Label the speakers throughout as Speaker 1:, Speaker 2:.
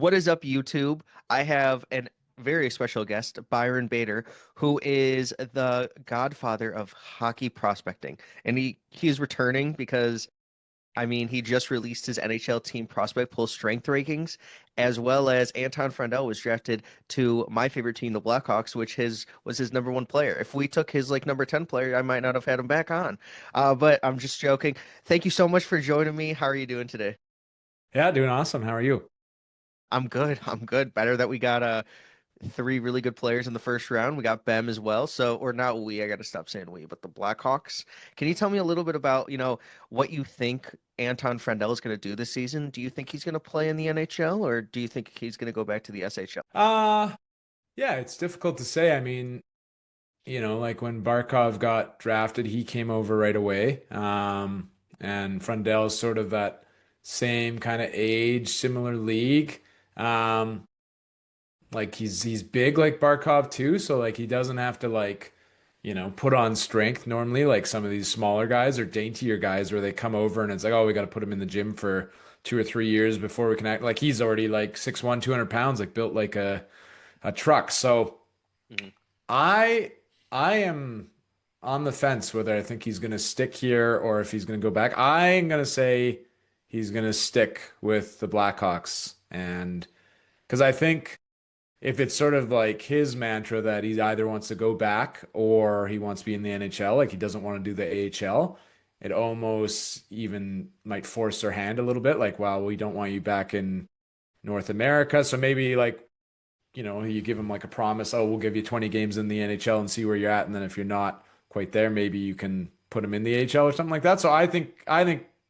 Speaker 1: What is up, YouTube? I have an very special guest, Byron Bader, who is the godfather of hockey prospecting. And he is returning because he just released his NHL team prospect pool strength rankings, as well as Anton Frondell was drafted to my favorite team, the Blackhawks, which his was his number one player. If we took his like number 10 player, I might not have had him back on. But I'm just joking. Thank you so much for joining me. How are you doing today?
Speaker 2: Yeah, doing awesome. How are you?
Speaker 1: I'm good. I'm good. Better that we got three really good players in the first round. We got Bem as well. So, or not we, I got to stop saying we, but the Blackhawks. Can you tell me a little bit about, what you think Anton Frandell is going to do this season? Do you think he's going to play in the NHL or do you think he's going to go back to the SHL?
Speaker 2: Uh, yeah, it's difficult to say. Like when Barkov got drafted, he came over right away. And Frondell's sort of that same kind of age, similar league. Um, like he's big like Barkov too, so like he doesn't have to put on strength normally like some of these smaller guys or daintier guys where they come over and it's like, oh, we got to put him in the gym for 2 or 3 years before we can act like he's already like 6'1", 200 pounds, like built like a truck. So
Speaker 1: Mhm.
Speaker 2: I I am on the fence whether I think he's gonna stick here or if he's gonna go back. I'm gonna say he's gonna stick with the Blackhawks and because I think if it's sort of like his mantra that he either wants to go back or he wants to be in the NHL, like he doesn't want to do the AHL, it almost even might force their hand a little bit. Like, well, we don't want you back in North America. So maybe like, you give him like a promise, oh, we'll give you 20 games in the NHL and see where you're at. And then if you're not quite there, maybe you can put him in the AHL or something like that. So I think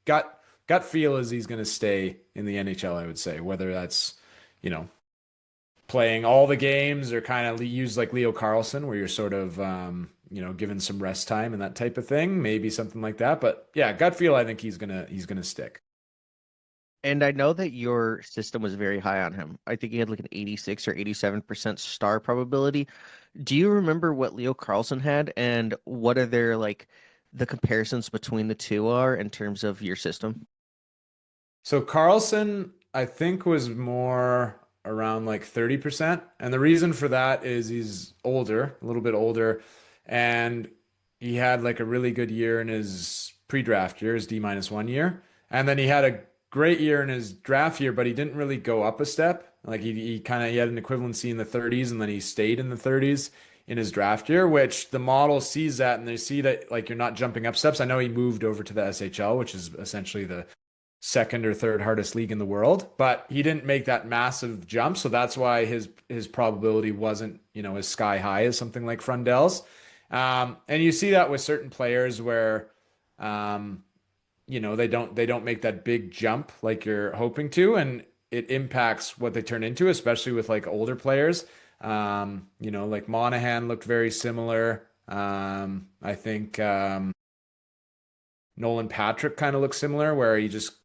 Speaker 2: gut feel is he's going to stay in the NHL, I would say, whether that's, you know, playing all the games or kind of use like Leo Carlson where you're sort of given some rest time and that type of thing, maybe something like that. But yeah, gut feel I think he's gonna stick.
Speaker 1: And I know that your system was very high on him. I think he had like an 86 or 87% star probability. Do you remember what Leo Carlson had and what are their like the comparisons between the two are in terms of your system?
Speaker 2: So Carlson I think was more around like 30%, and the reason for that is he's older, a little bit older, and he had like a really good year in his pre-draft year, his D-1 year. And then he had a great year in his draft year, but he didn't really go up a step. Like he had an equivalency in the 30s and then he stayed in the 30s in his draft year, which the model sees that and they see that like you're not jumping up steps. I know he moved over to the SHL, which is essentially the second or third hardest league in the world, but he didn't make that massive jump. So that's why his probability wasn't, as sky high as something like Frundell's. And you see that with certain players where um, they don't make that big jump like you're hoping to, and it impacts what they turn into, especially with like older players. Like Monahan looked very similar. I think Nolan Patrick kind of looks similar, where he just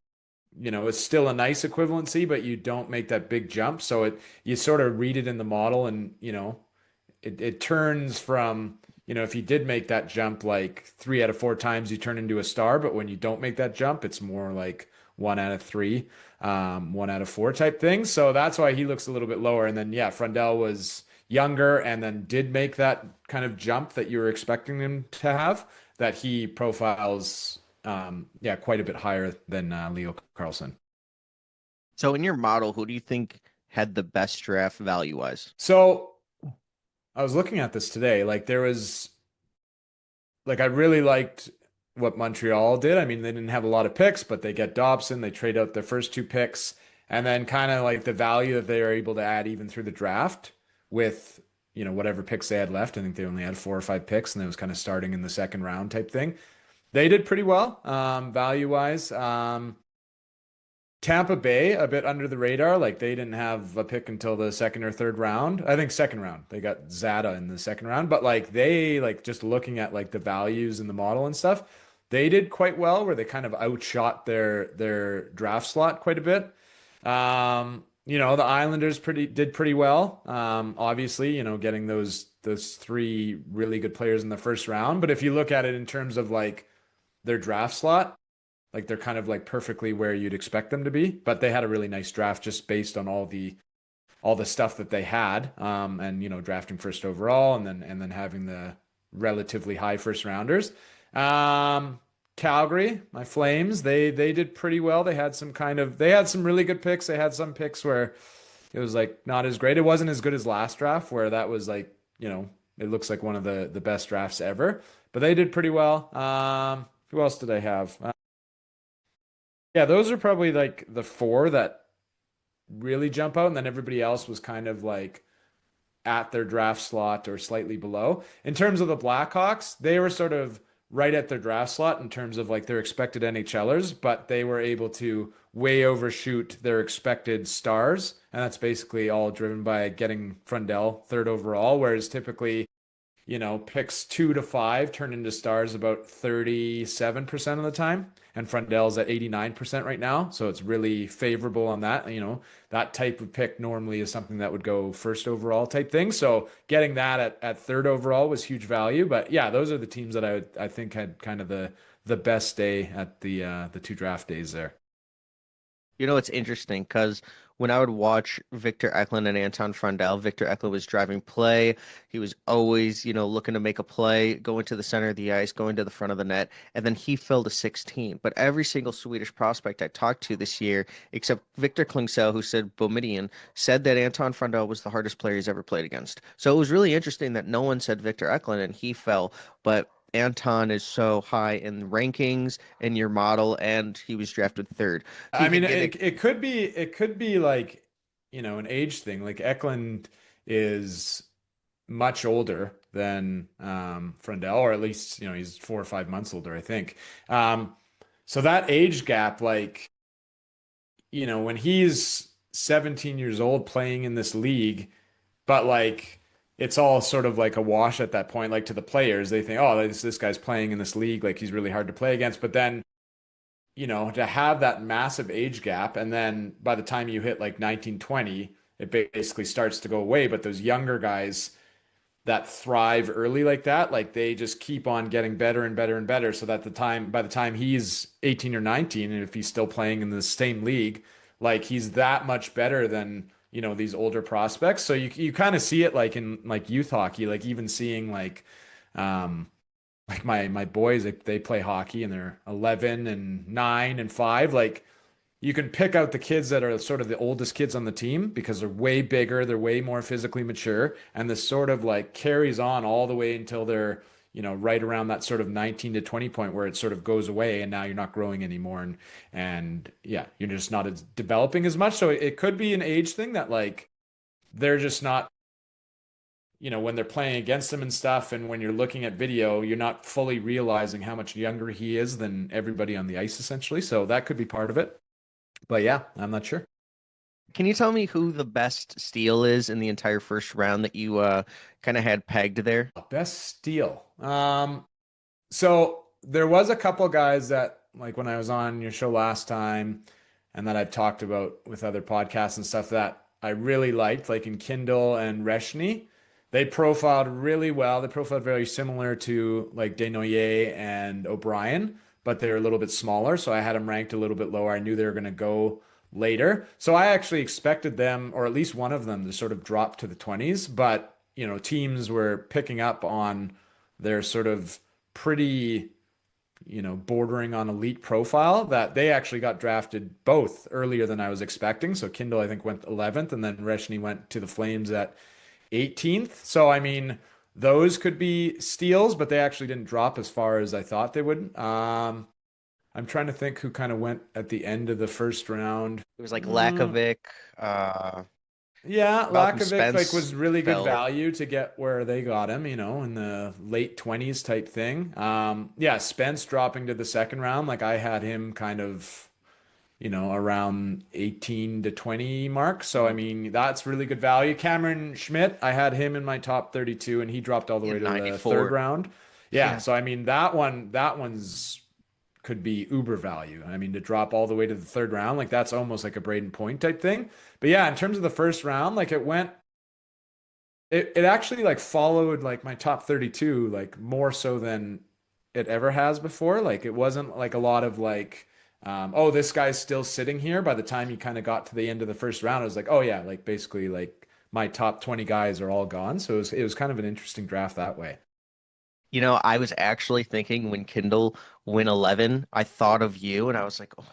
Speaker 2: it's still a nice equivalency, but you don't make that big jump. So you sort of read it in the model, and it turns from, if you did make that jump like 3 out of 4 times, you turn into a star. But when you don't make that jump, it's more like 1 out of 3, 1 out of 4 type thing. So that's why he looks a little bit lower. And then, yeah, Frundell was younger and then did make that kind of jump that you were expecting him to have, that he profiles, yeah, quite a bit higher than Leo Carlson.
Speaker 1: So in your model, who do you think had the best draft value wise?
Speaker 2: So I was looking at this today. Like there was like I really liked what Montreal did. I mean, they didn't have a lot of picks, but they get Dobson, they trade out their first 2 picks, and then kind of like the value that they are able to add even through the draft with, whatever picks they had left. I think they only had 4 or 5 picks, and it was kind of starting in the second round type thing. They did pretty well, value wise. Tampa Bay a bit under the radar. Like they didn't have a pick until the second or third round. I think second round. They got Zada in the second round, but like they like just looking at like the values in the model and stuff, they did quite well where they kind of outshot their draft slot quite a bit. The Islanders did pretty well. Obviously, getting those 3 really good players in the first round. But if you look at it in terms of like their draft slot, like they're kind of like perfectly where you'd expect them to be, but they had a really nice draft just based on all the stuff that they had, and drafting first overall, and then having the relatively high first rounders. Um, Calgary, my Flames, they did pretty well. They had some really good picks. They had some picks where it was like not as great. It wasn't as good as last draft where that was like, it looks like one of the best drafts ever. But they did pretty well. Who else did I have? Yeah, those are probably like the four that really jump out, and then everybody else was kind of like at their draft slot or slightly below. In terms of the Blackhawks, they were sort of right at their draft slot in terms of like their expected NHLers, but they were able to way overshoot their expected stars. And that's basically all driven by getting Frondell third overall, whereas typically picks 2 to 5 turn into stars about 37% of the time. And Frondell's at 89% right now. So it's really favorable on that. That type of pick normally is something that would go first overall type thing. So getting that at third overall was huge value. But yeah, those are the teams that I think had kind of the best day at the two draft days there.
Speaker 1: You know, it's interesting because when I would watch Victor Eklund and Anton Frondell, Victor Eklund was driving play. He was always, looking to make a play, going to the center of the ice, going to the front of the net, and then he filled a 16. But every single Swedish prospect I talked to this year, except Victor Klingsell, who said Boumedienne, said that Anton Frondell was the hardest player he's ever played against. So it was really interesting that no one said Victor Eklund and he fell, but Anton is so high in rankings in your model, and he was drafted third. He
Speaker 2: I mean,
Speaker 1: could get
Speaker 2: it could be like, an age thing. Like Eklund is much older than Frondell, or at least, he's 4 or 5 months older, I think. Um, so that age gap, like, when he's 17 years old playing in this league, but like it's all sort of like a wash at that point, like to the players, they think, oh, this guy's playing in this league, like he's really hard to play against. But then to have that massive age gap. And then by the time you hit like 19, 20, it basically starts to go away. But those younger guys that thrive early like that, like they just keep on getting better and better and better. So that by the time he's 18 or 19, and if he's still playing in the same league, like he's that much better than, these older prospects. So you kind of see it like in like youth hockey, like even seeing um, like my boys, they play hockey and they're 11 and 9 and 5. Like you can pick out the kids that are sort of the oldest kids on the team because they're way bigger, they're way more physically mature, and this sort of like carries on all the way until they're, right around that sort of 19 to 20 point where it sort of goes away and now you're not growing anymore, and yeah, you're just not as developing as much. So it could be an age thing that like they're just not, when they're playing against him and stuff, and when you're looking at video, you're not fully realizing how much younger he is than everybody on the ice, essentially. So that could be part of it. But yeah, I'm not sure.
Speaker 1: Can you tell me who the best steal is in the entire first round that you kind of had pegged there?
Speaker 2: Best steal. So there was a couple guys that, like when I was on your show last time, and that I've talked about with other podcasts and stuff that I really liked, like in Kindle and Reshny. They profiled really well. They profiled very similar to like Desnoyers and O'Brien, but they're a little bit smaller. So I had them ranked a little bit lower. I knew they were going to go later. So I actually expected them, or at least one of them, to sort of drop to the 20s. But, teams were picking up on their sort of pretty, bordering on elite profile that they actually got drafted both earlier than I was expecting. So Kindle, I think, went 11th, and then Reshny went to the Flames at 18th. So, I mean, those could be steals, but they actually didn't drop as far as I thought they would. I'm trying to think who kind of went at the end of the first round.
Speaker 1: It was like
Speaker 2: Mm,
Speaker 1: Lakovic, uh,
Speaker 2: yeah,
Speaker 1: Malcolm
Speaker 2: Lakovic like
Speaker 1: Spence
Speaker 2: was really good
Speaker 1: fell.
Speaker 2: value to get where they got him, in the late 20s type thing. Yeah, Spence dropping to the second round, like I had him kind of, around 18 to 20 mark. So I
Speaker 1: Mm.
Speaker 2: mean, that's really good value. Cameron Schmidt, I had him in my top 32 and he dropped all the
Speaker 1: He
Speaker 2: way
Speaker 1: had
Speaker 2: to the third
Speaker 1: 94.
Speaker 2: round. Yeah,
Speaker 1: Yeah.
Speaker 2: so I mean that one's could be uber value. I mean, to drop all the way to the third round, like that's almost like a Braden Point type thing. But yeah, in terms of the first round, like it actually like followed like my top 32 like more so than it ever has before. Like it wasn't like a lot of like oh, this guy's still sitting here. By the time you kind of got to the end of the first round, I was like, oh yeah, like basically like my top 20 guys are all gone. So it was kind of an interesting draft that way.
Speaker 1: I was actually thinking when Kindle went 11, I thought of you and I was like, oh,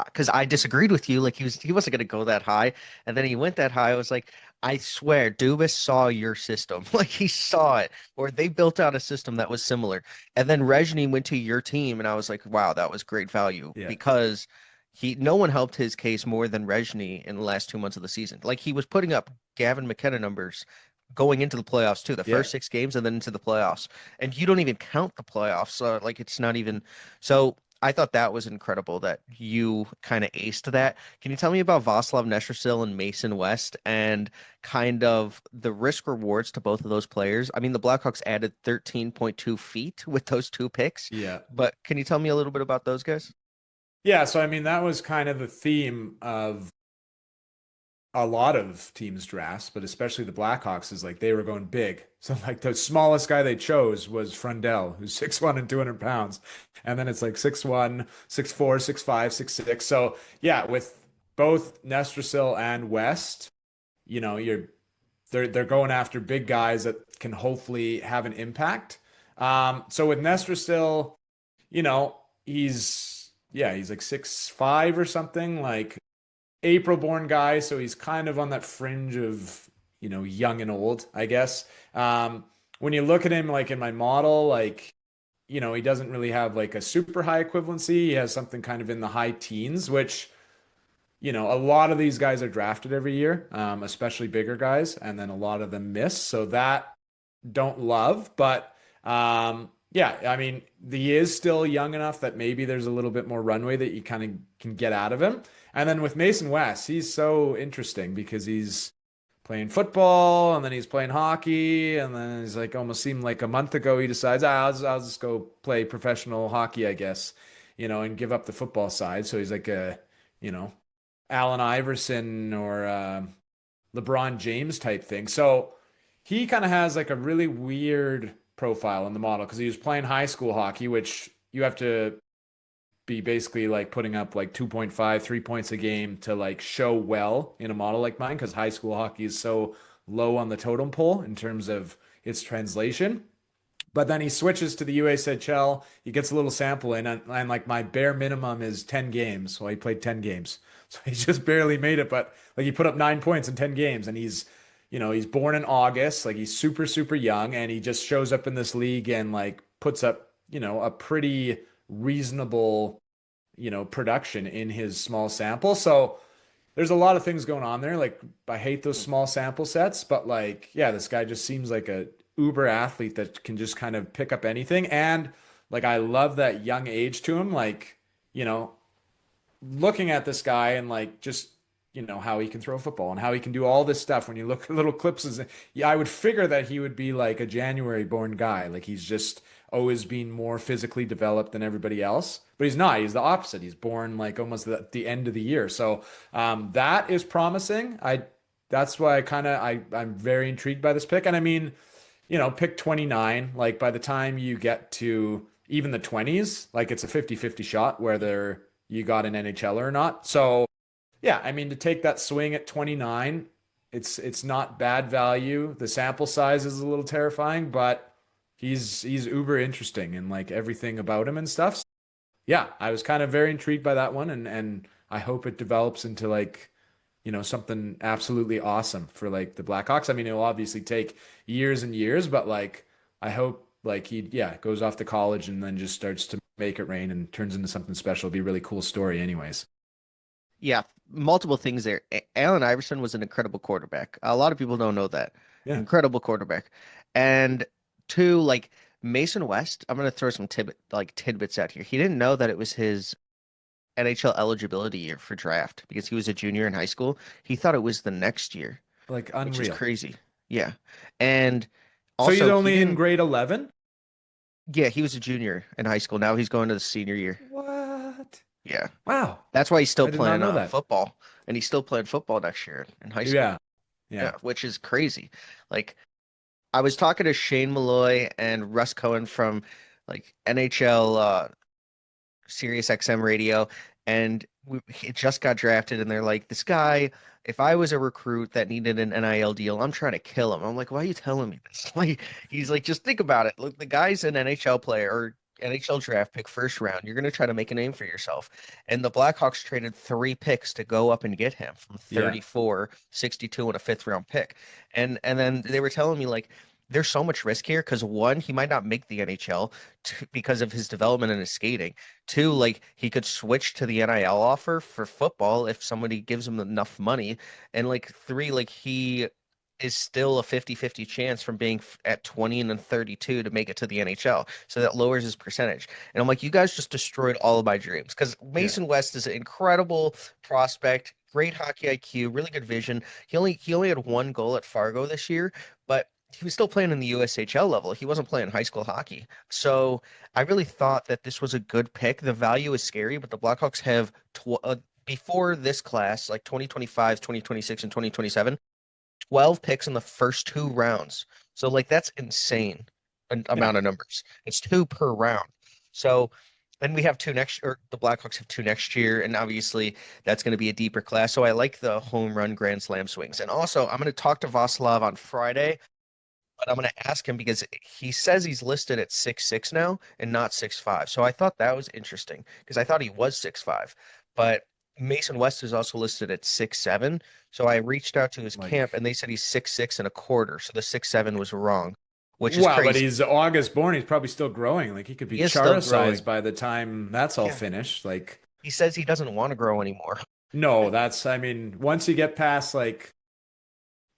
Speaker 1: because I disagreed with you. Like he wasn't going to go that high. And then he went that high. I was like, I swear, Dubas saw your system. Like he saw it, or they built out a system that was similar. And then Rejny went to your team and I was like, wow, that was great value
Speaker 2: Yeah.
Speaker 1: because no one helped his case more than Rejny in the last 2 months of the season. Like he was putting up Gavin McKenna numbers going into the playoffs too, the
Speaker 2: Yeah.
Speaker 1: first 6 games and then into the playoffs. And you don't even count the playoffs. So like it's not even so I thought that was incredible that you kind of aced that. Can you tell me about Vaslav Nestrasil and Mason West and kind of the risk rewards to both of those players? I mean, the Blackhawks added 13.2 feet with those two picks,
Speaker 2: Yeah.
Speaker 1: but can you tell me a little bit about those guys?
Speaker 2: Yeah. So, I mean, that was kind of the theme of a lot of teams' drafts, but especially the Blackhawks, is like they were going big. So, like, the smallest guy they chose was Frondell, who's 6'1" and 200 pounds. And then it's like 6'1", 6'4", 6'5", 6'6". So, yeah, with both Nestrasil and West, they're going after big guys that can hopefully have an impact. So with Nestrasil, you know, he's like 6'5" or something, like April born guy, so he's kind of on that fringe of, young and old, I guess. When you look at him like in my model, like, he doesn't really have like a super high equivalency. He has something kind of in the high teens, which, a lot of these guys are drafted every year, especially bigger guys, and then a lot of them miss. So that don't love, but yeah, I mean, he is still young enough that maybe there's a little bit more runway that you kind of can get out of him. And then with Mason West, he's so interesting because he's playing football and then he's playing hockey and then he's like almost seemed like a month ago he decides, I'll just go play professional hockey, I guess, and give up the football side. So he's like you know, Allen Iverson or LeBron James type thing. So he kind of has like a really weird profile in the model because he was playing high school hockey, which you have to be basically like putting up like 2.5, 3 points a game to like show well in a model like mine because high school hockey is so low on the totem pole in terms of its translation. But then he switches to the USHL. He gets a little sample in, and like my bare minimum is 10 games. Well, he played 10 games. So he just barely made it, but like he put up 9 points in 10 games, and he's born in August. Like he's super, super young, and he just shows up in this league and like puts up, a pretty reasonable, production in his small sample. So there's a lot of things going on there. Like I hate those small sample sets, but like, yeah, this guy just seems like a uber athlete that can just kind of pick up anything. And like I love that young age to him. Like, you know, looking at this guy and like just how he can throw a football and how he can do all this stuff when you look at little clips yeah, I would figure that he would be like a January born guy, like he's just always been more physically developed than everybody else, but he's not. He's the opposite. He's born like almost at the end of the year. So that is promising. That's why I'm very intrigued by this pick. And I mean, pick 29, like by the time you get to even the 20s, like it's a 50-50 shot whether you got an NHL or not. So yeah, I mean to take that swing at 29, it's not bad value. The sample size is a little terrifying, but he's uber interesting and like everything about him and stuff. So, yeah, I was kind of very intrigued by that one and I hope it develops into like, something absolutely awesome for like the Blackhawks. I mean, it'll obviously take years and years, but like I hope like goes off to college and then just starts to make it rain and turns into something special. It'd be a really cool story anyways.
Speaker 1: Yeah, multiple things there. Allen Iverson was an incredible quarterback. A lot of people don't know that.
Speaker 2: Yeah.
Speaker 1: Incredible quarterback. And two, like Mason West, I'm gonna throw some tidbits out here. He didn't know that it was his NHL eligibility year for draft because he was a junior in high school. He thought it was the next year,
Speaker 2: Like
Speaker 1: which is
Speaker 2: unreal.
Speaker 1: crazy. Yeah. And
Speaker 2: So he's
Speaker 1: also he
Speaker 2: only in
Speaker 1: didn't
Speaker 2: grade 11?
Speaker 1: yeah, he was a junior in high school. Now he's going to the senior year.
Speaker 2: What?
Speaker 1: Yeah.
Speaker 2: Wow.
Speaker 1: That's why he's still
Speaker 2: I did not
Speaker 1: playing
Speaker 2: know that.
Speaker 1: football. And he's still playing football next year in high school.
Speaker 2: Yeah. Yeah.
Speaker 1: Yeah, which is crazy. Like I was talking to Shane Malloy and Russ Cohen from like NHL Sirius XM radio, and he just got drafted, and they're like, this guy, if I was a recruit that needed an NIL deal, I'm trying to kill him. I'm like, why are you telling me this? Like, he's like, just think about it. Look, the guy's an NHL player or NHL draft pick first round. You're going to try to make a name for yourself. And the Blackhawks traded 3 picks to go up and get him from
Speaker 2: Yeah.
Speaker 1: 34, 62, and a fifth round pick. And then they were telling me like there's so much risk here because one, he might not make the NHL because of his development and his skating. Two, like he could switch to the NIL offer for football if somebody gives him enough money. And like three, like he is still a 50-50 chance from being at 20 and then 32 to make it to the NHL. So that lowers his percentage. And I'm like, you guys just destroyed all of my dreams because
Speaker 2: Yeah.
Speaker 1: Mason West is an incredible prospect, great hockey IQ, really good vision. He only had 1 goal at Fargo this year, but he was still playing in the USHL level. He wasn't playing high school hockey. So I really thought that this was a good pick. The value is scary, but the Blackhawks have before this class, like 2025, 2026, and 2027, 12 picks in the first 2 rounds. So like that's insane
Speaker 2: Yeah.
Speaker 1: amount of numbers. It's 2 per round. So then we have two next, or the Blackhawks have two next year, and obviously that's going to be a deeper class. So I like the home run grand slam swings. And also, I'm going to talk to Vasilov on Friday, but I'm going to ask him because he says he's listed at 6'6" now and not 6'5". So I thought that was interesting because I thought he was 6'5". But Mason West is also listed at 6'7". So I reached out to his
Speaker 2: Like,
Speaker 1: camp and they said he's 6'6" and a quarter. So the 6'7" was wrong, which is
Speaker 2: wow, but
Speaker 1: crazy.
Speaker 2: he's August born. He's probably still growing. Like he could be
Speaker 1: He is still
Speaker 2: Chara
Speaker 1: growing.
Speaker 2: size by the time that's all
Speaker 1: Yeah.
Speaker 2: finished. Like,
Speaker 1: He says he doesn't want to grow anymore.
Speaker 2: no, that's, I mean, once you get past like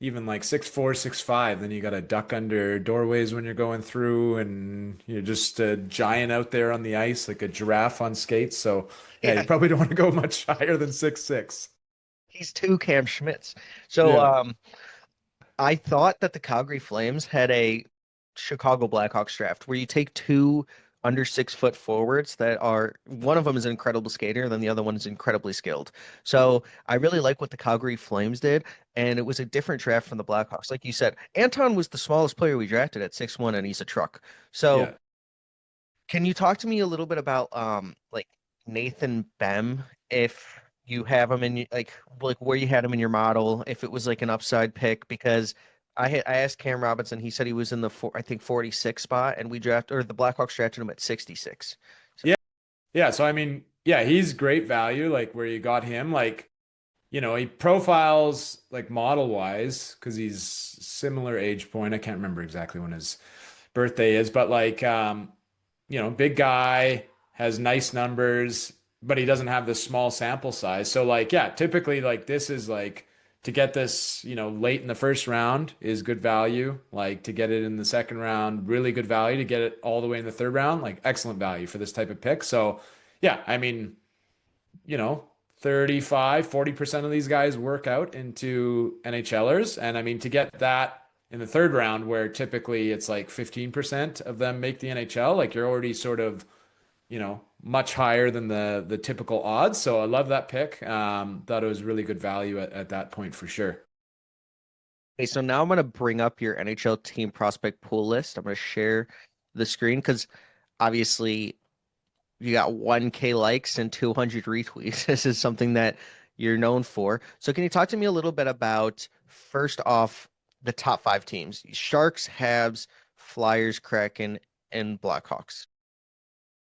Speaker 2: even like 6'4", 6'5", then you got to duck under doorways when you're going through, and you're just a giant out there on the ice, like a giraffe on skates. So yeah, you
Speaker 1: Yeah,
Speaker 2: probably don't want to go much higher than 6'6".
Speaker 1: he's two Cam Schmitz. So
Speaker 2: Yeah.
Speaker 1: I thought that the Calgary Flames had a Chicago Blackhawks draft where you take two under 6 foot forwards that are one of them is an incredible skater, then the other one is incredibly skilled. So I really like what the Calgary Flames did, and it was a different draft from the Blackhawks. Like you said, Anton was the smallest player we drafted at 6'1", and he's a truck. So
Speaker 2: Yeah.
Speaker 1: can you talk to me a little bit about like Nathan Bem, if you have him in like where you had him in your model, if it was like an upside pick? Because I asked Cam Robinson, he said he was in the I think 46 spot, and the Blackhawks drafted him at 66. So
Speaker 2: Yeah. Yeah. So, I mean, yeah, he's great value, like where you got him. Like, he profiles like model wise because he's similar age point. I can't remember exactly when his birthday is, but like, big guy, has nice numbers, but he doesn't have this small sample size. So like, yeah, typically like this is like to get this, late in the first round is good value. Like to get it in the second round, really good value. To get it all the way in the third round, like excellent value for this type of pick. So yeah, I mean, you know, 35, 40% of these guys work out into NHLers. And I mean, to get that in the third round, where typically it's like 15% of them make the NHL, like you're already sort of, much higher than the typical odds. So I love that pick. Thought it was really good value at that point for sure.
Speaker 1: okay, so now I'm gonna bring up your NHL team prospect pool list. I'm gonna share the screen because obviously you got 1K likes and 200 retweets. This is something that you're known for. So can you talk to me a little bit about, first off, the top 5 teams? Sharks, Habs, Flyers, Kraken, and Blackhawks.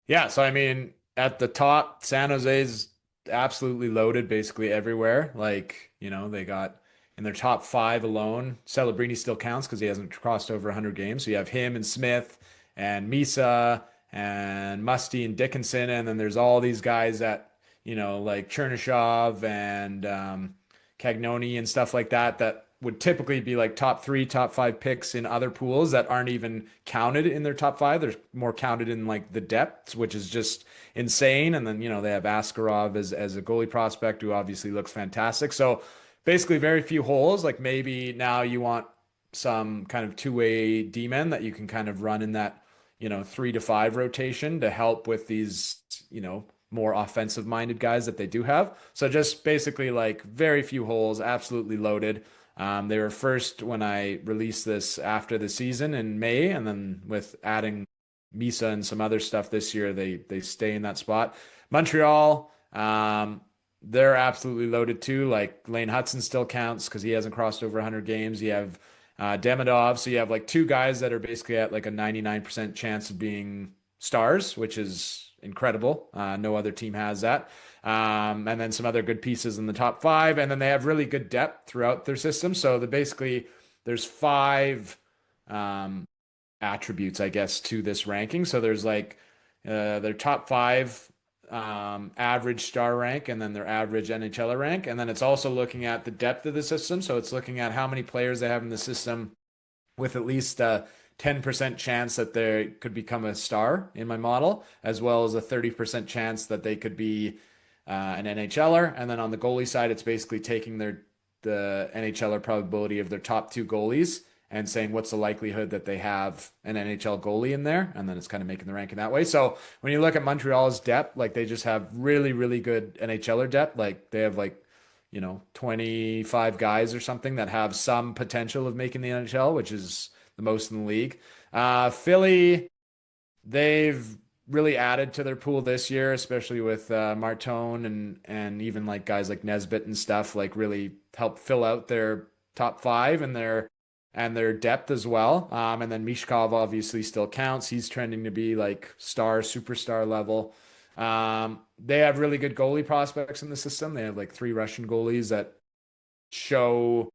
Speaker 2: Yeah, so I mean, at the top, San Jose's absolutely loaded basically everywhere. Like, they got in their top five alone. Celebrini still counts because he hasn't crossed over 100 games. So you have him and Smith and Misa and Musty and Dickinson. And then there's all these guys that, like Chernyshov and Cagnoni and stuff like that, that would typically be like top three, top five picks in other pools that aren't even counted in their top five. They're more counted in like the depths, which is just insane. And then, they have Askarov as a goalie prospect who obviously looks fantastic. So basically very few holes. Like maybe now you want some kind of two-way D-men that you can kind of run in that, 3 to 5 rotation to help with these, more offensive minded guys that they do have. So just basically like very few holes, absolutely loaded. They were first when I released this after the season in May, and then with adding Misa and some other stuff this year, they stay in that spot. Montreal, Um, they're absolutely loaded too. Like Lane Hudson still counts because he hasn't crossed over 100 games. You have Demidov, so you have like two guys that are basically at like a 99% chance of being stars, which is incredible. No other team has that. And then some other good pieces in the top five, and then they have really good depth throughout their system. So basically there's five um, attributes, I guess, to this ranking. So there's like their top five average star rank, and then their average NHLer rank. And then it's also looking at the depth of the system. So it's looking at how many players they have in the system with at least a 10% chance that they could become a star in my model, as well as a 30% chance that they could be an NHLer. And then on the goalie side, it's basically taking the NHLer probability of their top two goalies and saying what's the likelihood that they have an NHL goalie in there, and then it's kind of making the ranking that way. So when you look at Montreal's depth, like they just have really, really good NHLer depth. Like they have 25 guys or something that have some potential of making the NHL, which is the most in the league. Philly, they've really added to their pool this year, especially with Martone and even like guys like Nesbitt and stuff, like really help fill out their top five and their depth as well. And then Mishkov obviously still counts. He's trending to be like superstar level. They have really good goalie prospects in the system. They have like three Russian goalies that show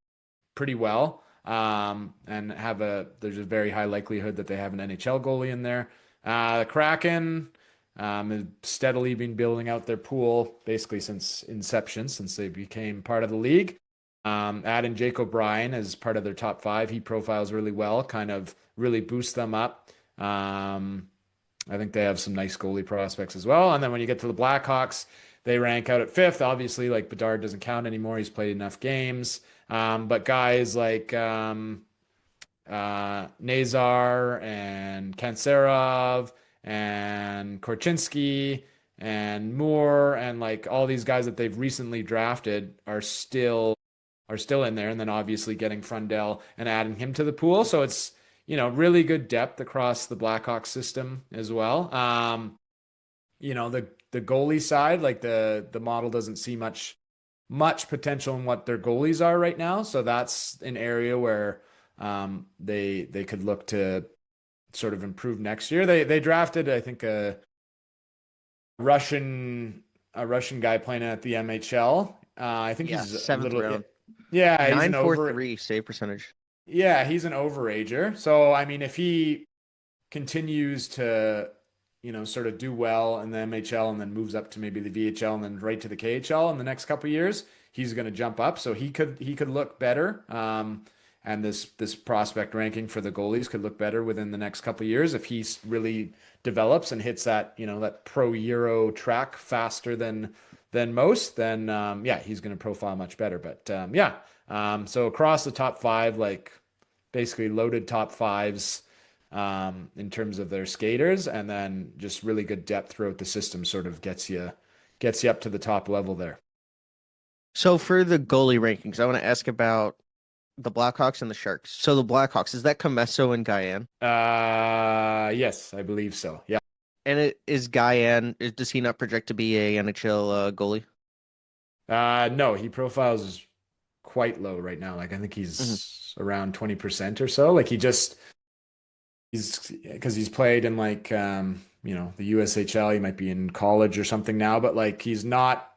Speaker 2: pretty well. And there's a very high likelihood that they have an NHL goalie in there. The Kraken has steadily been building out their pool basically since inception, since they became part of the league. Adding Jake O'Brien as part of their top five, he profiles really well, kind of really boosts them up. I think they have some nice goalie prospects as well. And then when you get to the Blackhawks, they rank out at fifth. Obviously, like Bedard doesn't count anymore. He's played enough games. But guys like Nazar and Kanserov and Korchinski and Moore and like all these guys that they've recently drafted are still in there. And then obviously getting Frondell and adding him to the pool. So it's, really good depth across the Blackhawks system as well. The goalie side, like the model doesn't see much potential in what their goalies are right now. So that's an area where they could look to sort of improve next year. They drafted, I think, Russian a Russian guy playing at the MHL. I think
Speaker 1: Yeah,
Speaker 2: he's a
Speaker 1: seventh
Speaker 2: little,
Speaker 1: round.
Speaker 2: yeah, he's an over,
Speaker 1: 943 save percentage.
Speaker 2: yeah, he's an overager. So I mean, if he continues to, sort of do well in the MHL and then moves up to maybe the VHL and then right to the KHL in the next couple of years, he's going to jump up. So he could look better. And this prospect ranking for the goalies could look better within the next couple of years if he really develops and hits that pro Euro track faster than most. Then yeah, he's going to profile much better. But yeah, so across the top five, like basically loaded top fives in terms of their skaters, and then just really good depth throughout the system sort of gets you up to the top level there.
Speaker 1: So for the goalie rankings, I want to ask about the Blackhawks and the Sharks. So the Blackhawks, is that Comesso and Guyan?
Speaker 2: Yes, I believe so. Yeah.
Speaker 1: And is Guyan, does he not project to be a NHL goalie?
Speaker 2: No, he profiles quite low right now. Like I think
Speaker 1: Hmm.
Speaker 2: he's around 20% or so. Like he's because he's played in like the USHL. He might be in college or something now, but like he's not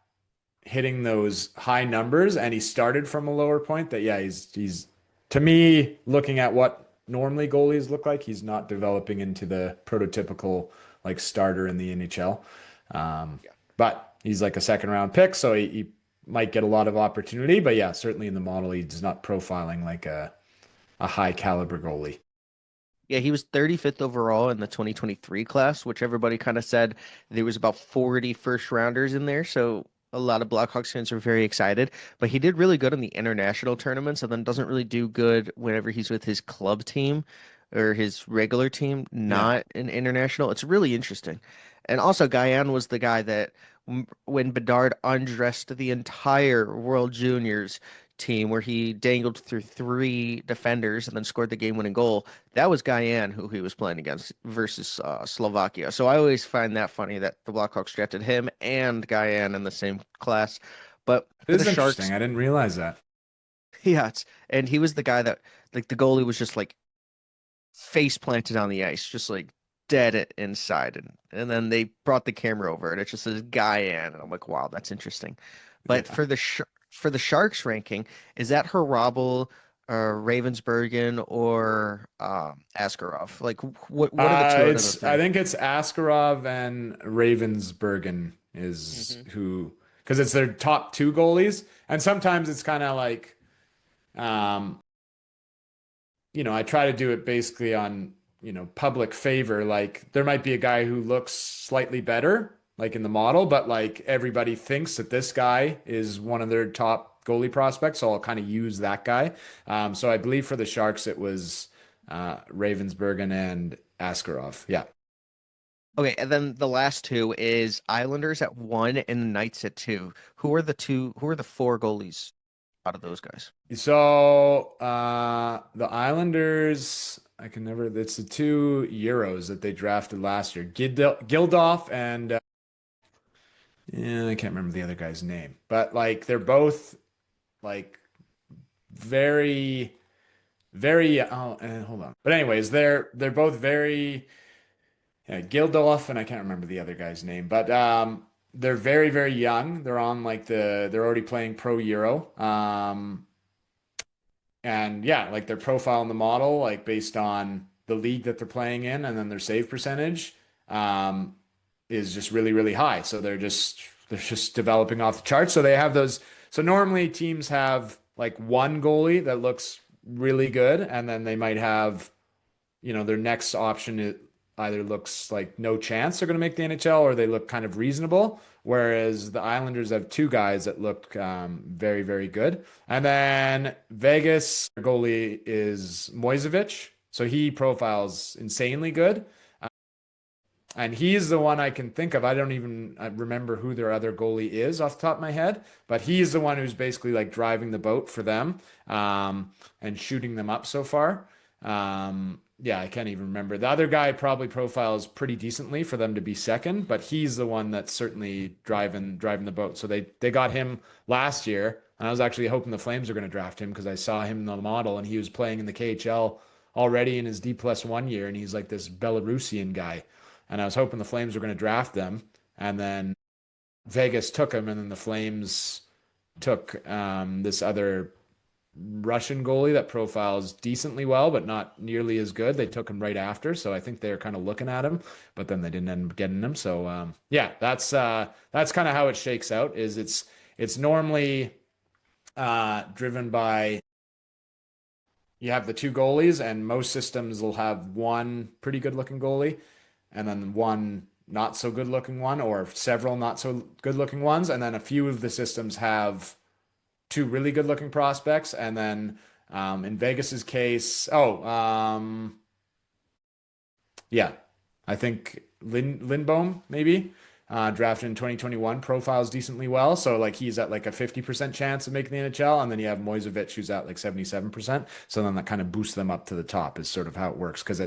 Speaker 2: hitting those high numbers, and he started from a lower point. That yeah, he's to me looking at what normally goalies look like, he's not developing into the prototypical like starter in the NHL. Um,
Speaker 1: Yeah.
Speaker 2: but he's like a second round pick, so he might get a lot of opportunity. But yeah, certainly in the model, he's not profiling like a high caliber goalie.
Speaker 1: Yeah, he was 35th overall in the 2023 class, which everybody kind of said there was about 40 first rounders in there. So a lot of Blackhawks fans are very excited. But he did really good in the international tournaments and then doesn't really do good whenever he's with his club team or his regular team,
Speaker 2: Yeah.
Speaker 1: not an international. It's really interesting. And also, Guyan was the guy that when Bedard undressed the entire World Juniors team where he dangled through three defenders and then scored the game-winning goal. That was Guyan who he was playing against versus Slovakia. So I always find that funny that the Blackhawks drafted him and Guyan in the same class. But
Speaker 2: It
Speaker 1: for the
Speaker 2: is interesting.
Speaker 1: Sharks,
Speaker 2: I didn't realize that.
Speaker 1: yeah, and he was the guy that like the goalie was just like face planted on the ice, just like dead it inside, and then they brought the camera over and it just says Guyan, and I'm like, wow, that's interesting. But
Speaker 2: Yeah.
Speaker 1: for the Sharks ranking, is that Harabel, Ravensbergen, or Askarov? Like, what are the two out of the
Speaker 2: I
Speaker 1: three?
Speaker 2: think it's Askarov and Ravensbergen is
Speaker 1: Hmm.
Speaker 2: who, because it's their top two goalies. And sometimes it's kind of like, um, I try to do it basically on, public favor. Like there might be a guy who looks slightly better, like in the model, but like everybody thinks that this guy is one of their top goalie prospects. So I'll kind of use that guy. So I believe for the Sharks, it was Ravensbergen and Askarov. Yeah.
Speaker 1: Okay, and then the last two is Islanders at one and the Knights at two. Who are the two? Who are the four goalies out of those guys?
Speaker 2: So the Islanders, I can never. It's the two Euros that they drafted last year, Gildoff and yeah, I can't remember the other guy's name, but like they're both like very, very. Oh, and hold on. But anyways, they're both very Gildoff and I can't remember the other guy's name, but they're very, very young. They're on like they're already playing Pro Euro. And yeah, like their profile in the model, like based on the league that they're playing in, and then their save percentage, um, is just really, really high. So they're just developing off the charts. So they have those. So normally teams have like one goalie that looks really good, and then they might have their next option it either looks like no chance they're going to make the NHL or they look kind of reasonable. Whereas the Islanders have two guys that look very, very good. And then Vegas goalie is Moisevich. So he profiles insanely good. And he's the one I can think of. I don't even remember who their other goalie is off the top of my head, but he's the one who's basically like driving the boat for them and shooting them up so far. Yeah, I can't even remember. The other guy probably profiles pretty decently for them to be second, but he's the one that's certainly driving the boat. So they got him last year, and I was actually hoping the Flames are going to draft him because I saw him in the model and he was playing in the KHL already in his D+1 year, and he's like this Belarusian guy. And I was hoping the Flames were going to draft them, and then Vegas took him, and then the Flames took this other Russian goalie that profiles decently well, but not nearly as good. They took him right after, so I think they're kind of looking at him, but then they didn't end up getting him. So yeah, that's kind of how it shakes out. Is it's normally driven by you have the two goalies, and most systems will have one pretty good looking goalie and then one not so good looking one, or several not so good looking ones. And then a few of the systems have two really good looking prospects. And then in Vegas's case, yeah, I think Lindbohm maybe drafted in 2021 profiles decently well. So like he's at like a 50% chance of making the NHL. And then you have Moisevich who's at like 77%. So then that kind of boosts them up to the top is sort of how it works because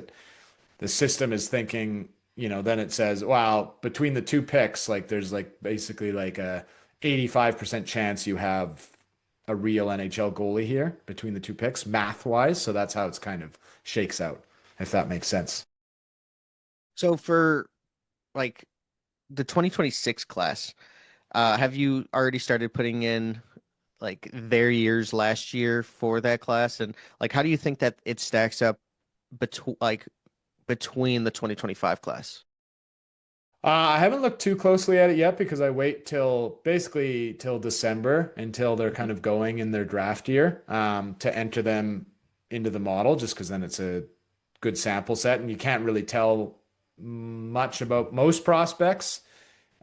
Speaker 2: the system is thinking, then it says, well, between the two picks, like there's like basically like a 85% chance you have a real NHL goalie here between the two picks, math wise. So that's how it's kind of shakes out, if that makes sense.
Speaker 1: So for like the 2026 class, have you already started putting in like their years last year for that class? And like, how do you think that it stacks up between the 2025 class?
Speaker 2: I haven't looked too closely at it yet because I wait till basically till December until they're
Speaker 1: Mhm.
Speaker 2: kind of going in their draft year to enter them into the model, just because then it's a good sample set and you can't really tell much about most prospects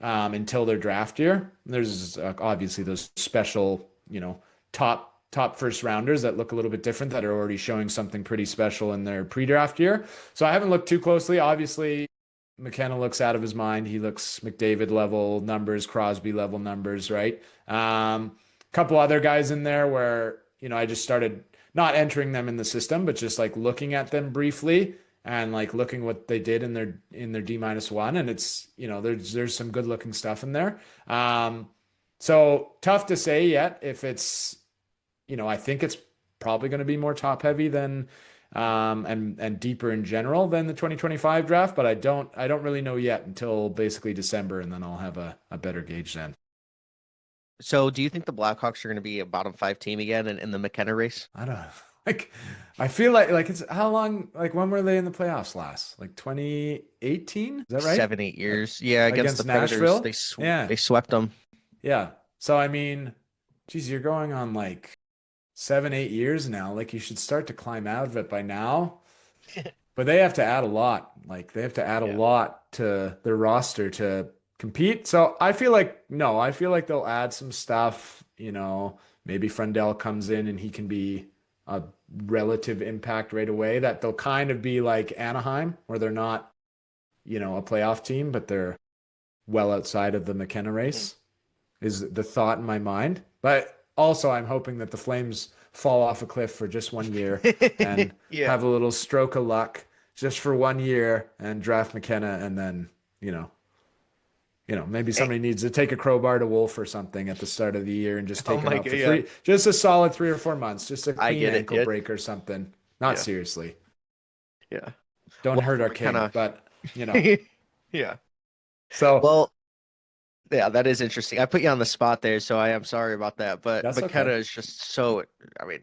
Speaker 2: until their draft year. There's obviously those special, top first rounders that look a little bit different that are already showing something pretty special in their pre-draft year. So I haven't looked too closely. Obviously, McKenna looks out of his mind. He looks McDavid level numbers, Crosby level numbers, right? couple other guys in there where, I just started not entering them in the system, but just like looking at them briefly and like looking what they did in their D-1. And it's, there's some good looking stuff in there. So tough to say yet if it's, I think it's probably going to be more top heavy than and deeper in general than the 2025 draft, but I don't really know yet until basically December, and then I'll have a better gauge then.
Speaker 1: So do you think the Blackhawks are going to be a bottom five team again in the McKenna race?
Speaker 2: I don't like I feel like it's how long, like when were they in the playoffs last? Like 2018? Is that right?
Speaker 1: 7, 8 years. Yeah, against the
Speaker 2: Against
Speaker 1: Predators,
Speaker 2: Nashville? Yeah.
Speaker 1: they swept them.
Speaker 2: Yeah. So I mean, geez, you're going on like 7, 8 years now. Like you should start to climb out of it by now. But they have to add a lot. Like they have to add a
Speaker 1: Yeah.
Speaker 2: lot to their roster to compete. So I feel like no, I feel like they'll add some stuff. Maybe Frondell comes in and he can be a relative impact right away. That they'll kind of be like Anaheim, where they're not, a playoff team, but they're well outside of the McKenna
Speaker 1: Mhm.
Speaker 2: race, is the thought in my mind. But also, I'm hoping that the Flames fall off a cliff for just 1 year and
Speaker 1: Yeah.
Speaker 2: have a little stroke of luck just for 1 year and draft McKenna, and then, maybe
Speaker 1: Eh,
Speaker 2: somebody needs to take a crowbar to Wolf or something at the start of the year and just
Speaker 1: Oh
Speaker 2: take him
Speaker 1: my
Speaker 2: out
Speaker 1: God,
Speaker 2: for
Speaker 1: yeah.
Speaker 2: just a solid 3 or 4 months, just a
Speaker 1: I
Speaker 2: clean
Speaker 1: get it,
Speaker 2: ankle
Speaker 1: dude.
Speaker 2: break or something. Not
Speaker 1: Yeah.
Speaker 2: seriously.
Speaker 1: Yeah.
Speaker 2: Don't
Speaker 1: Well,
Speaker 2: hurt our king,
Speaker 1: McKenna.
Speaker 2: but,
Speaker 1: Yeah.
Speaker 2: so
Speaker 1: Well, yeah, that is interesting. I put you on the spot there, so I am sorry about that. But
Speaker 2: that's
Speaker 1: McKenna
Speaker 2: okay.
Speaker 1: is just so, I mean,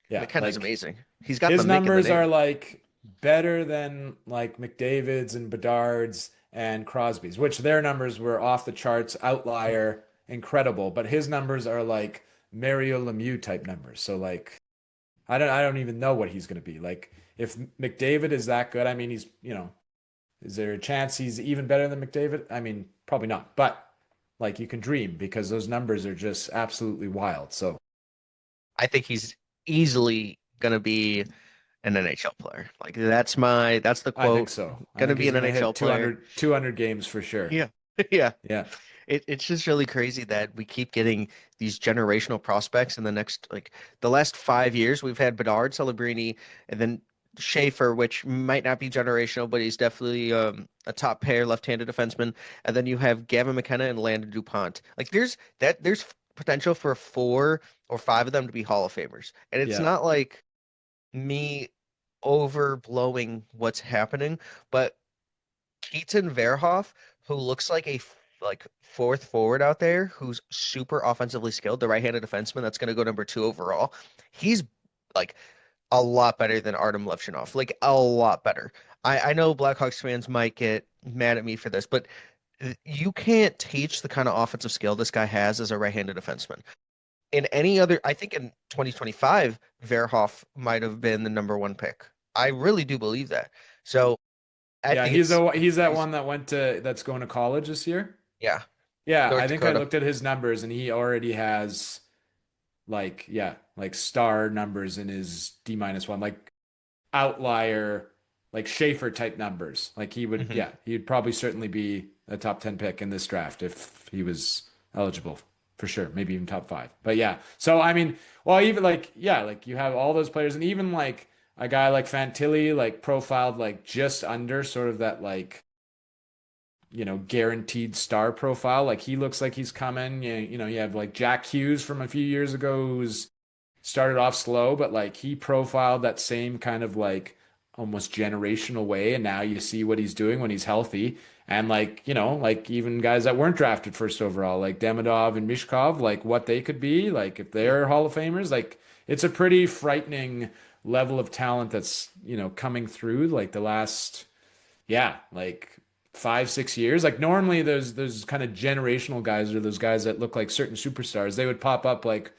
Speaker 2: Yeah.
Speaker 1: McKenna's
Speaker 2: Like,
Speaker 1: amazing. He's got the
Speaker 2: his
Speaker 1: Mick in the
Speaker 2: numbers are
Speaker 1: name.
Speaker 2: like better than like McDavid's and Bedard's and Crosby's, which their numbers were off the charts, outlier, incredible. But his numbers are like Mario Lemieux type numbers. So like I don't even know what he's gonna be. Like if McDavid is that good, I mean he's, is there a chance he's even better than McDavid? I mean, probably not. But like you can dream because those numbers are just absolutely wild. So
Speaker 1: I think he's easily gonna be an NHL player. Like that's the
Speaker 2: I think
Speaker 1: quote.
Speaker 2: so. I
Speaker 1: Gonna
Speaker 2: think
Speaker 1: be
Speaker 2: he's
Speaker 1: an
Speaker 2: gonna
Speaker 1: NHL
Speaker 2: hit
Speaker 1: player.
Speaker 2: 200 games for sure.
Speaker 1: Yeah. Yeah.
Speaker 2: Yeah.
Speaker 1: It's just really crazy that we keep getting these generational prospects in the next the last 5 years we've had Bedard, Celebrini, and then Schaefer, which might not be generational, but he's definitely a top pair left-handed defenseman. And then you have Gavin McKenna and Landon DuPont. Like there's potential for 4 or 5 of them to be Hall of Famers. And it's
Speaker 2: Yeah.
Speaker 1: not like me overblowing what's happening, but Keaton Verhoff, who looks like like fourth forward out there, who's super offensively skilled, the right-handed defenseman that's going to go number 2 overall. He's like a lot better than Artem Levchinov, like a lot better. I know Blackhawks fans might get mad at me for this, but you can't teach the kind of offensive skill this guy has as a right-handed defenseman. In any other, I think in 2025, Verhoff might have been the number 1 pick. I really do believe that. So I
Speaker 2: Yeah,
Speaker 1: think
Speaker 2: he's
Speaker 1: it's
Speaker 2: that
Speaker 1: crazy.
Speaker 2: one that's going to college this year.
Speaker 1: Yeah,
Speaker 2: Yeah,
Speaker 1: North
Speaker 2: I think I
Speaker 1: Dakota.
Speaker 2: looked at his numbers and he already has like like star numbers in his D-1, like outlier, like Schaefer type numbers. Like
Speaker 1: Hmm.
Speaker 2: he'd probably certainly be a top 10 pick in this draft if he was eligible for sure, maybe even top 5. But yeah, so I mean, well, even like like you have all those players, and even like a guy like Fantilli, like profiled like just under sort of that like guaranteed star profile. Like he looks like he's coming. You have like Jack Hughes from a few years ago who's started off slow, but like he profiled that same kind of like almost generational way. And now you see what he's doing when he's healthy. And like, like even guys that weren't drafted first overall, like Demidov and Mishkov, like what they could be, like if
Speaker 1: Yeah.
Speaker 2: they're Hall of Famers, like it's a pretty frightening level of talent that's, coming through like the last, like 5, 6 years. Like normally those kind of generational guys are those guys that look like certain superstars. They would pop up like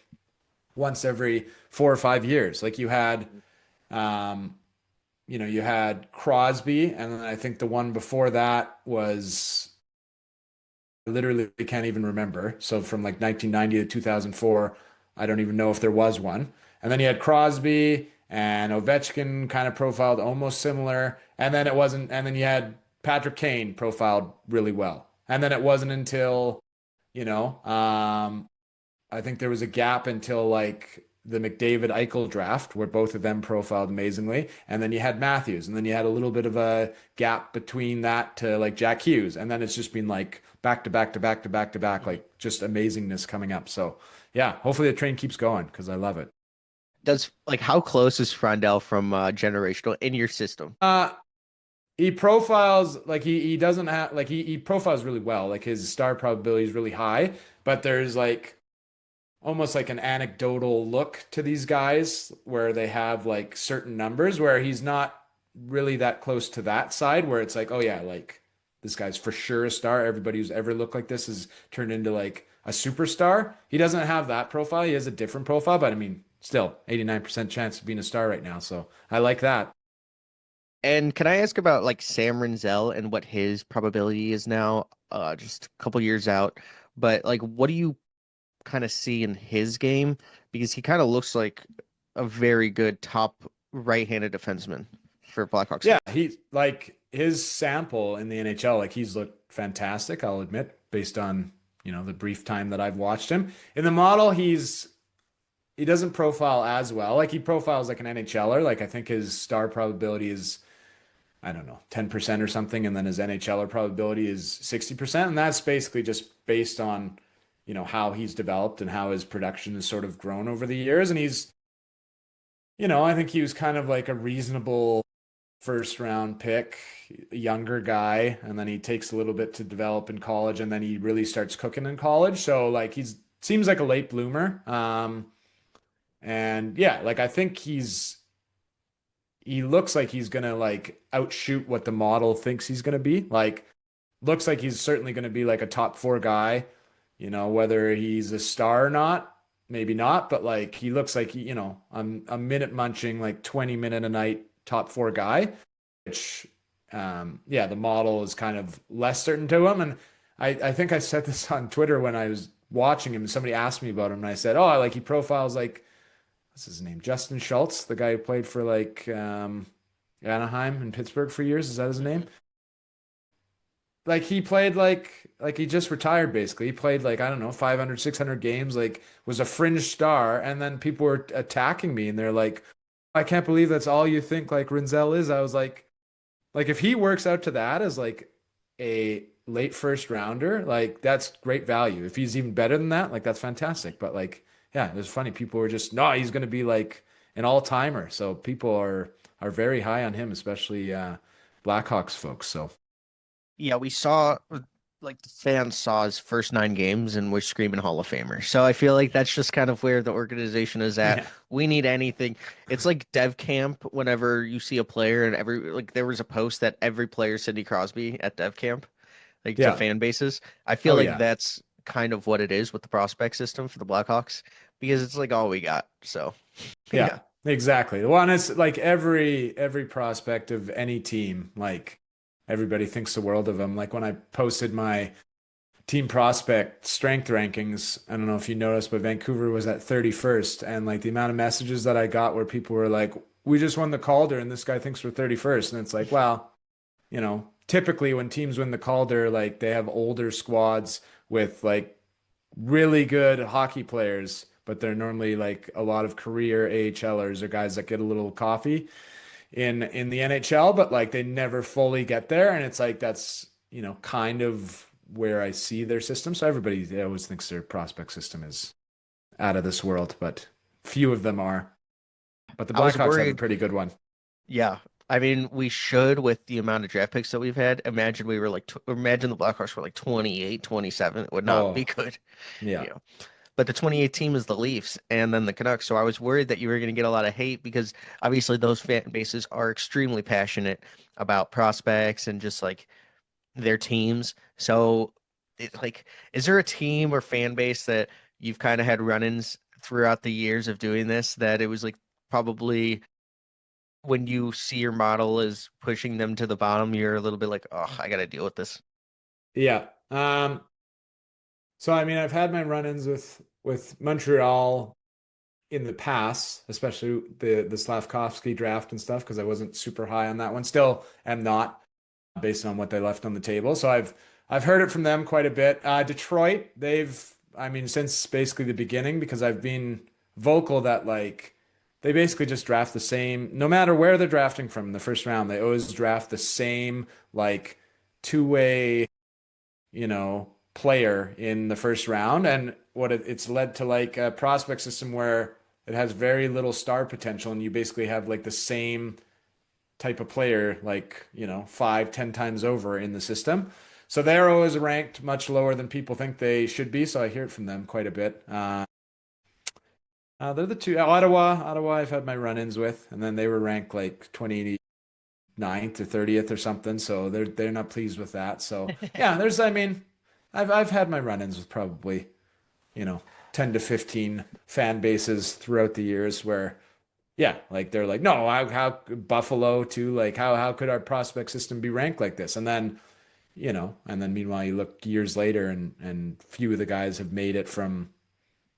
Speaker 2: once every 4 or 5 years. Like um, you had Crosby, and then I think the one before that was I literally can't even remember. So from like 1990 to 2004, I don't even know if there was one. And then you had Crosby and Ovechkin kind of profiled almost similar. And then it wasn't, and then you had Patrick Kane profiled really well. And then it wasn't until, you know, um, I think there was a gap until like the McDavid Eichel draft where both of them profiled amazingly. And then you had Matthews, and then you had a little bit of a gap between that to like Jack Hughes. And then it's just been like back to back to back to back to back,
Speaker 1: Mhm.
Speaker 2: like just amazingness coming up. So yeah, hopefully the train keeps going because I love it.
Speaker 1: Does like how close is Frondell from generational in your system?
Speaker 2: Uh, he profiles like he doesn't have like he profiles really well. Like his star probability is really high, but there's like almost like an anecdotal look to these guys where they have like certain numbers where he's not really that close to that side where it's like, oh yeah, like this guy's for sure a star. Everybody who's ever looked like this has turned into like a superstar. He doesn't have that profile. He has a different profile, but I mean, still 89% chance of being a star right now. So I like that.
Speaker 1: And can I ask about like Sam Renzel and what his probability is now, just a couple years out? But like, what do you kind of see in his game? Because he kind of looks like a very good top right-handed defenseman for Blackhawks
Speaker 2: Yeah,
Speaker 1: teams.
Speaker 2: he like his sample in the NHL, like he's looked fantastic, I'll admit, based on, the brief time that I've watched him. In the model, he doesn't profile as well. Like he profiles like an NHLer. Like I think his star probability is, I don't know, 10% or something, and then his NHLer probability is 60%. And that's basically just based on, how he's developed and how his production has sort of grown over the years. And I think he was kind of like a reasonable first round pick, younger guy, and then he takes a little bit to develop in college, and then he really starts cooking in college. So like he's seems like a late bloomer. And yeah, like I think he looks like he's gonna like outshoot what the model thinks he's gonna be. Like looks like he's certainly gonna be like a top four guy, whether he's a star or not, maybe not, but like he looks like I'm a minute munching, like 20-minute a night top four guy, which yeah, the model is kind of less certain to him. And I think I said this on Twitter when I was watching him. Somebody asked me about him, and I said, "Oh, like he profiles like what's his name? Justin Schultz, the guy who played for like Anaheim and Pittsburgh for years. Is that his name?
Speaker 1: Mhm.
Speaker 2: Like he played like he just retired basically. He played like I don't know 500 600 games, like was a fringe star, and then people were attacking me and they're like, I can't believe that's all you think like Rinzel is. I was like if he works out to that as like a late first rounder, like that's great value. If he's even better than that, like that's fantastic. But like, yeah, it was funny. People were just, no, he's going to be like an all-timer. So people are very high on him, especially Blackhawks folks. So
Speaker 1: Yeah, we saw like the fans saw his first 9 games and we're screaming Hall of Famer. So I feel like that's just kind of where the organization is at.
Speaker 2: yeah,
Speaker 1: We need anything. It's like dev camp whenever you see a player and every like there was a post that every player Sidney Crosby at dev camp, like to
Speaker 2: yeah,
Speaker 1: fan bases. I feel
Speaker 2: oh
Speaker 1: like
Speaker 2: yeah,
Speaker 1: that's kind of what it is with the prospect system for the Blackhawks because it's like all we got. So
Speaker 2: yeah,
Speaker 1: yeah.
Speaker 2: exactly. The one is like every prospect of any team, like everybody thinks the world of him. Like when I posted my team prospect strength rankings. I don't know if you noticed, but Vancouver was at 31st. And like the amount of messages that I got where people were like, we just won the Calder and this guy thinks we're 31st. And it's like, well, typically when teams win the Calder, like they have older squads with like really good hockey players, but they're normally like a lot of career AHLers or guys that get a little coffee in the NHL, but like they never fully get there. And it's like that's, kind of where I see their system. So everybody they always thinks their prospect system is out of this world, but few of them are. But the
Speaker 1: I was
Speaker 2: Blackhawks have a
Speaker 1: worried.
Speaker 2: pretty good one.
Speaker 1: Yeah. I mean, we should with the amount of draft picks that we've had. Imagine we were like, imagine the Blackhawks were like 28, 27. It would not be
Speaker 2: Oh,
Speaker 1: good,
Speaker 2: yeah.
Speaker 1: you know. But the 28 team is the Leafs and then the Canucks. So I was worried that you were going to get a lot of hate because obviously those fan bases are extremely passionate about prospects and just like their teams. So, like, is there a team or fan base that you've kind of had run-ins throughout the years of doing this that it was like probably when you see your model is pushing them to the bottom, you're a little bit like, oh, I got to deal with this.
Speaker 2: Yeah. So I mean I've had my run-ins with Montreal in the past, especially the Slavkovsky draft and stuff, because I wasn't super high on that one. Still am not based on what they left on the table. So I've heard it from them quite a bit. Detroit, they've I mean, since basically the beginning, because I've been vocal that like they basically just draft the same, no matter where they're drafting from in the first round, they always draft the same like two-way, player in the first round. And it's led to like a prospect system where it has very little star potential, and you basically have like the same type of player, like, 5, 10 times over in the system. So they're always ranked much lower than people think they should be. So I hear it from them quite a bit. They're the two, Ottawa, I've had my run-ins with, and then they were ranked like 29th or 30th or something. So they're not pleased with that. So yeah, I mean, I've had my run-ins with probably, you know, 10 to 15 fan bases throughout the years where yeah, like they're like, no, how Buffalo too, like how could our prospect system be ranked like this? And then, and then meanwhile you look years later and few of the guys have made it from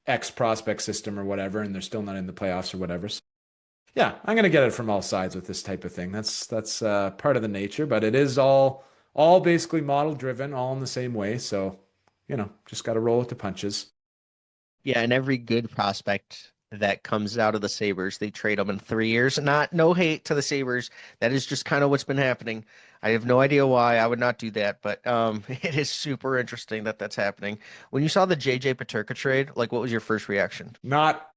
Speaker 2: X prospect system or whatever, and they're still not in the playoffs or whatever. So, yeah, I'm gonna get it from all sides with this type of thing. That's part of the nature, but it is all basically model driven, all in the same way. So, just got to roll with the punches.
Speaker 1: Yeah, and every good prospect that comes out of the Sabres, they trade them in 3 years. Not no hate to the Sabres. That is just kind of what's been happening. I have no idea why I would not do that, but it is super interesting that that's happening. When you saw the JJ Peterka trade, like what was your first reaction?
Speaker 2: Not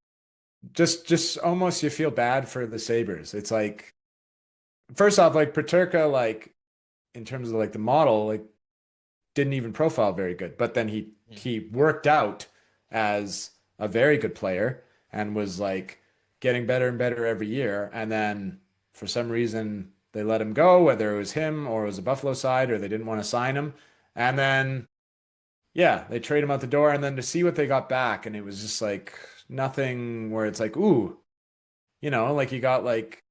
Speaker 2: just almost you feel bad for the Sabres. It's like first off, like Paterka, like in terms of like the model, like didn't even profile very good. But then he worked out as a very good player and was like getting better and better every year. And then for some reason they let him go, whether it was him or it was the Buffalo side or they didn't want to sign him. And then yeah, they trade him out the door and then to see what they got back and it was just like nothing where it's like, ooh, like you got like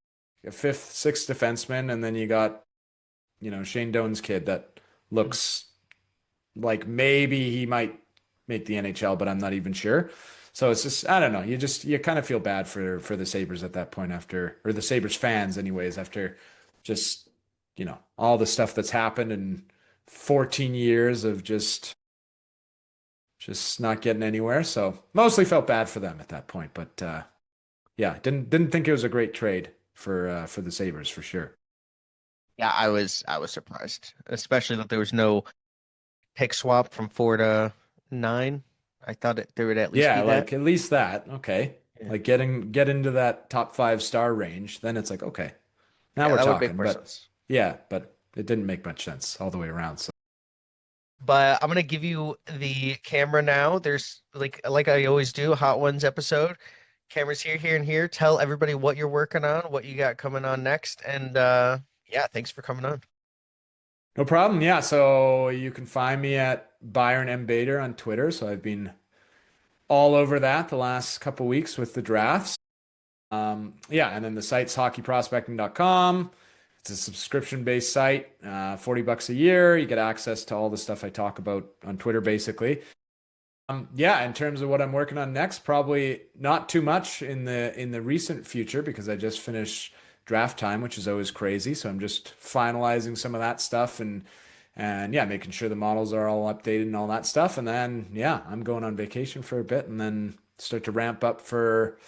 Speaker 2: a fifth, sixth defenseman and then you got, Shane Doan's kid that looks like maybe he might make the NHL, but I'm not even sure. So it's just I don't know. You kind of feel bad for the Sabres at that point after, or the Sabres fans anyways, after just all the stuff that's happened in 14 years of just not getting anywhere. So mostly felt bad for them at that point, but yeah, didn't think it was a great trade for the Sabres for sure.
Speaker 1: Yeah, I was surprised, especially that there was no pick swap from 4 to 9. I thought there would at least
Speaker 2: Yeah,
Speaker 1: be that.
Speaker 2: like at least that. Okay.
Speaker 1: Yeah,
Speaker 2: Like get into that top 5 star range, then it's like, okay, now
Speaker 1: yeah,
Speaker 2: we're
Speaker 1: that would make
Speaker 2: talking.
Speaker 1: more
Speaker 2: But
Speaker 1: sense.
Speaker 2: yeah, but it didn't make much sense all the way around. So
Speaker 1: But I'm gonna give you the camera now. There's like I always do, Hot Ones episode. Cameras here, here, and here. Tell everybody what you're working on, what you got coming on next, and yeah, thanks for coming on.
Speaker 2: no problem. Yeah, so you can find me at Byron M. Bader on Twitter. So I've been all over that the last couple weeks with the drafts. Yeah, and then the site's hockeyprospecting.com. It's a subscription-based site, $40 a year. You get access to all the stuff I talk about on Twitter, basically. Yeah, in terms of what I'm working on next, probably not too much in the recent future because I just finished draft time, which is always crazy. So I'm just finalizing some of that stuff and yeah, making sure the models are all updated and all that stuff. And then yeah, I'm going on vacation for a bit and then start to ramp up for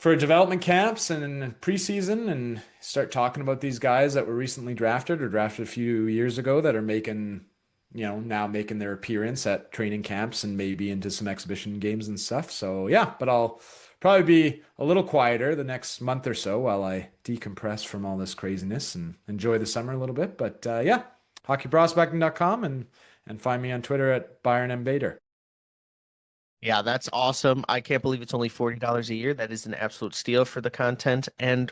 Speaker 2: development camps and preseason and start talking about these guys that were recently drafted or drafted a few years ago that are making, now making their appearance at training camps and maybe into some exhibition games and stuff. So yeah, but I'll probably be a little quieter the next month or so while I decompress from all this craziness and enjoy the summer a little bit. But yeah, hockeyprospecting.com and find me on Twitter at Byron M. Bader.
Speaker 1: Yeah, that's awesome. I can't believe it's only $40 a year. That is an absolute steal for the content and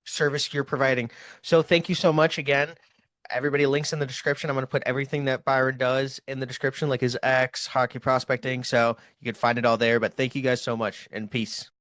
Speaker 1: service you're providing. So thank you so much again. Everybody, links in the description. I'm going to put everything that Byron does in the description, like his X, hockey prospecting. So you can find it all there. But thank you guys so much and peace.